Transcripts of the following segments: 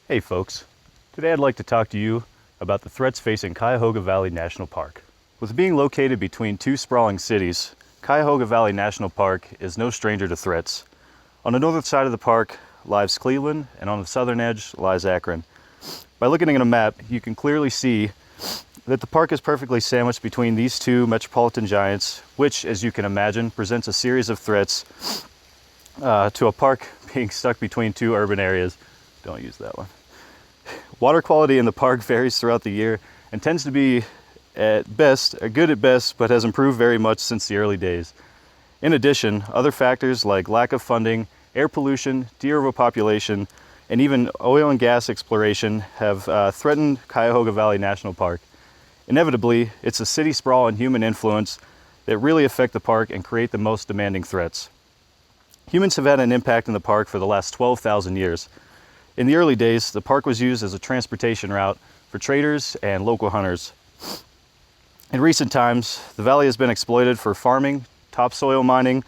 Hey folks, today I'd like to talk to you about the threats facing Cuyahoga Valley National Park. With being located between two sprawling cities, Cuyahoga Valley National Park is no stranger to threats. On the northern side of the park lies Cleveland, and on the southern edge lies Akron. By looking at a map, you can clearly see that the park is perfectly sandwiched between these two metropolitan giants, which, as you can imagine, presents a series of threats to a park being stuck between two urban areas. Don't use that one. Water quality in the park varies throughout the year and tends to be good at best, but has improved very much since the early days. In addition, other factors like lack of funding, air pollution, de-overpopulation, and even oil and gas exploration have threatened Cuyahoga Valley National Park. Inevitably, it's the city sprawl and human influence that really affect the park and create the most demanding threats. Humans have had an impact in the park for the last 12,000 years. In the early days, the park was used as a transportation route for traders and local hunters. In recent times, the valley has been exploited for farming, topsoil mining,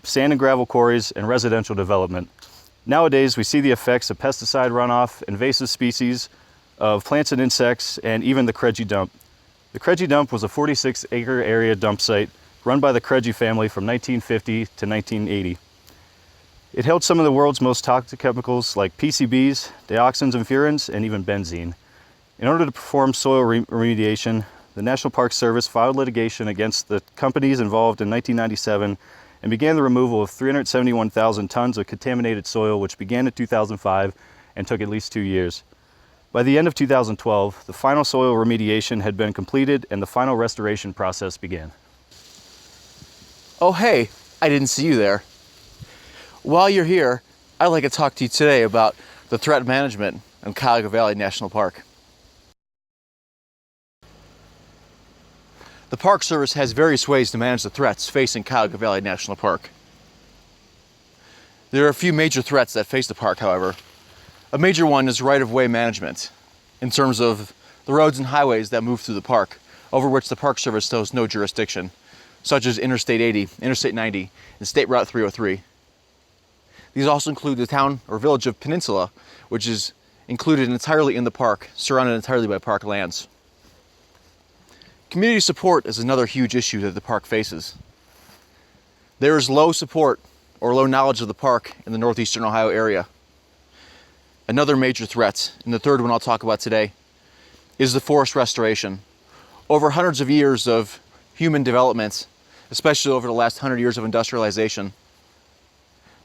sand and gravel quarries, and residential development. Nowadays, we see the effects of pesticide runoff, invasive species of plants and insects, and even the Kredge dump. The Kredge dump was a 46-acre area dump site run by the Kredge family from 1950 to 1980. It held some of the world's most toxic chemicals like PCBs, dioxins and furans, and even benzene. In order to perform soil remediation, the National Park Service filed litigation against the companies involved in 1997 and began the removal of 371,000 tons of contaminated soil, which began in 2005 and took at least 2 years. By the end of 2012, the final soil remediation had been completed and the final restoration process began. Oh hey, I didn't see you there. While you're here, I'd like to talk to you today about the threat management in Cuyahoga Valley National Park. The Park Service has various ways to manage the threats facing Cuyahoga Valley National Park. There are a few major threats that face the park, however. A major one is right-of-way management, in terms of the roads and highways that move through the park, over which the Park Service has no jurisdiction, such as Interstate 80, Interstate 90, and State Route 303. These also include the town or village of Peninsula, which is included entirely in the park, surrounded entirely by park lands. Community support is another huge issue that the park faces. There is low support or low knowledge of the park in the northeastern Ohio area. Another major threat, and the third one I'll talk about today, is the forest restoration. Over hundreds of years of human development, especially over the last 100 years of industrialization,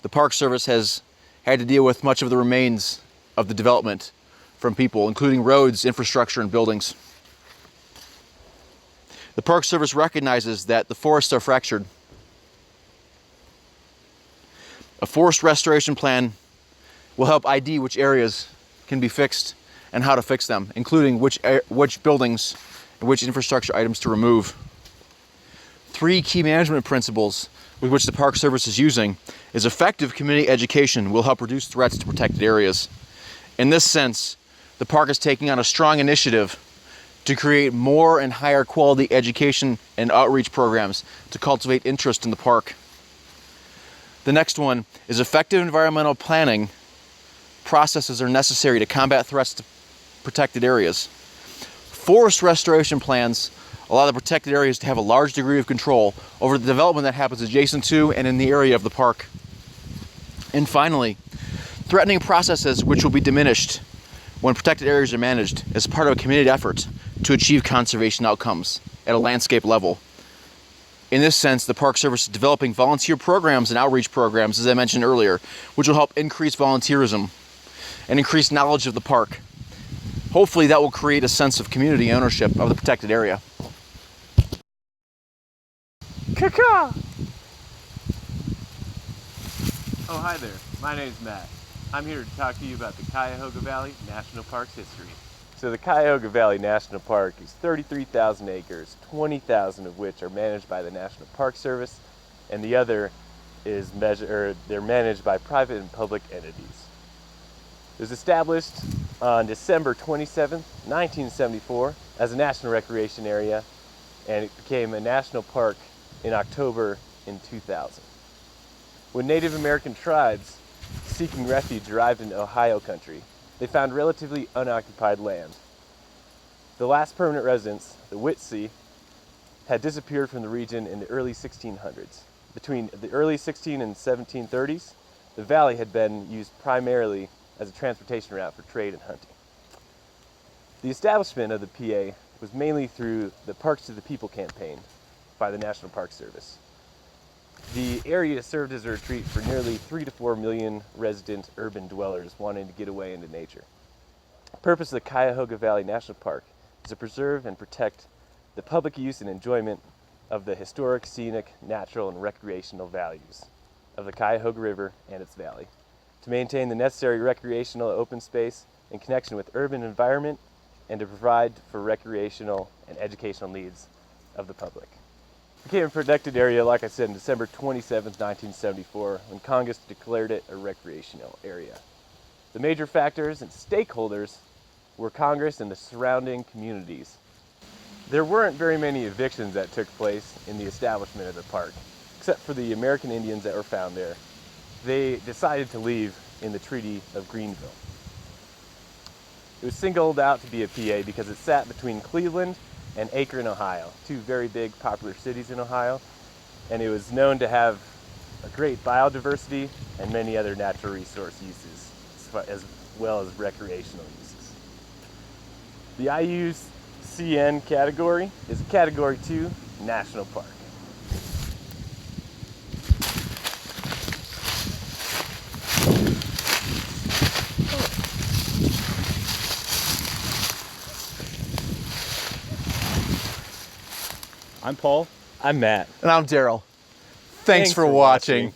the Park Service has had to deal with much of the remains of the development from people, including roads, infrastructure, and buildings. The Park Service recognizes that the forests are fractured. A forest restoration plan will help ID which areas can be fixed and how to fix them, including which buildings and which infrastructure items to remove. 3 key management principles with which the Park Service is using is effective community education will help reduce threats to protected areas. In this sense, the park is taking on a strong initiative to create more and higher quality education and outreach programs to cultivate interest in the park. The next one is effective environmental planning processes are necessary to combat threats to protected areas. Forest restoration plans allow the protected areas to have a large degree of control over the development that happens adjacent to and in the area of the park. And finally, threatening processes which will be diminished when protected areas are managed as part of a community effort to achieve conservation outcomes at a landscape level. In this sense, the Park Service is developing volunteer programs and outreach programs, as I mentioned earlier, which will help increase volunteerism and increase knowledge of the park. Hopefully that will create a sense of community ownership of the protected area. Caca! Oh, hi there. My name's Matt. I'm here to talk to you about the Cuyahoga Valley National Park's history. So the Cuyahoga Valley National Park is 33,000 acres, 20,000 of which are managed by the National Park Service, and the other is they're managed by private and public entities. It was established on December 27, 1974 as a national recreation area, and it became a national park in October in 2000. When Native American tribes seeking refuge arrived in Ohio country, they found relatively unoccupied land. The last permanent residents, the Witsea, had disappeared from the region in the early 1600s. Between the early 16 and 1730s, the valley had been used primarily as a transportation route for trade and hunting. The establishment of the PA was mainly through the Parks to the People campaign by the National Park Service. The area served as a retreat for nearly 3 to 4 million resident urban dwellers wanting to get away into nature. The purpose of the Cuyahoga Valley National Park is to preserve and protect the public use and enjoyment of the historic, scenic, natural, and recreational values of the Cuyahoga River and its valley, to maintain the necessary recreational open space in connection with urban environment, and to provide for recreational and educational needs of the public. It became a protected area, like I said, on December 27, 1974, when Congress declared it a recreational area. The major factors and stakeholders were Congress and the surrounding communities. There weren't very many evictions that took place in the establishment of the park, except for the American Indians that were found there. They decided to leave in the Treaty of Greenville. It was singled out to be a PA because it sat between Cleveland and Akron, Ohio, two very big popular cities in Ohio, and it was known to have a great biodiversity and many other natural resource uses, as well as recreational uses. The IUCN category is a Category 2 National Park. I'm Paul. I'm Matt. And I'm Darryll. Thanks for watching.